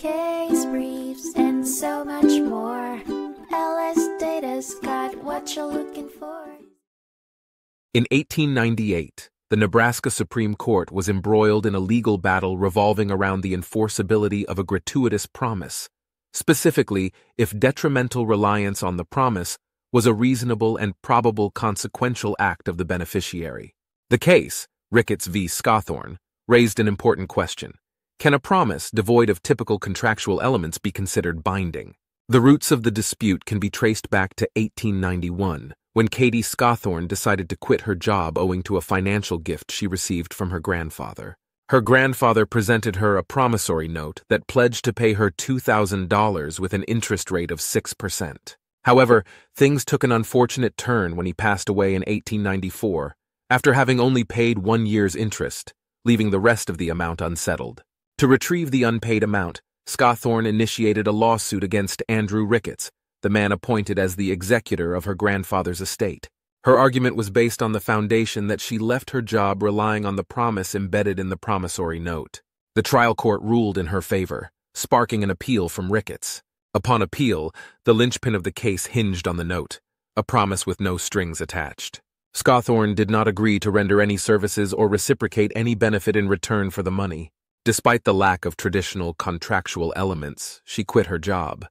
case briefs, and so much more. LSData's got what you're looking for. In 1898, the Nebraska Supreme Court was embroiled in a legal battle revolving around the enforceability of a gratuitous promise, specifically if detrimental reliance on the promise was a reasonable and probable consequential act of the beneficiary. The case, Ricketts v. Scothorn, raised an important question. Can a promise devoid of typical contractual elements be considered binding? The roots of the dispute can be traced back to 1891, when Katie Scothorn decided to quit her job owing to a financial gift she received from her grandfather. Her grandfather presented her a promissory note that pledged to pay her $2,000 with an interest rate of 6%. However, things took an unfortunate turn when he passed away in 1894, after having only paid 1 year's interest, leaving the rest of the amount unsettled. To retrieve the unpaid amount, Scothorn initiated a lawsuit against Andrew Ricketts, the man appointed as the executor of her grandfather's estate. Her argument was based on the foundation that she left her job relying on the promise embedded in the promissory note. The trial court ruled in her favor, sparking an appeal from Ricketts. Upon appeal, the linchpin of the case hinged on the note, a promise with no strings attached. Scothorn did not agree to render any services or reciprocate any benefit in return for the money. Despite the lack of traditional contractual elements, she quit her job,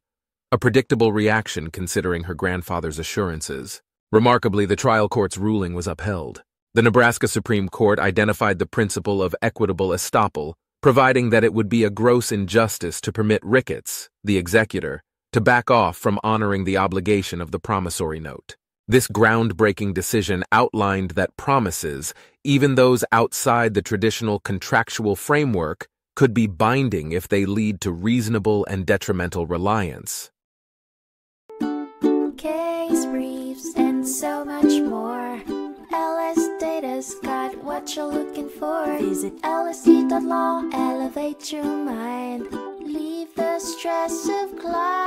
a predictable reaction considering her grandfather's assurances. Remarkably, the trial court's ruling was upheld. The Nebraska Supreme Court identified the principle of equitable estoppel, providing that it would be a gross injustice to permit Ricketts, the executor, to back off from honoring the obligation of the promissory note. This groundbreaking decision outlined that promises, even those outside the traditional contractual framework, could be binding if they lead to reasonable and detrimental reliance. Case briefs, and so much more. LSData's got what you're looking for. Visit LSD.law, elevate your mind. Leave the stress of climb.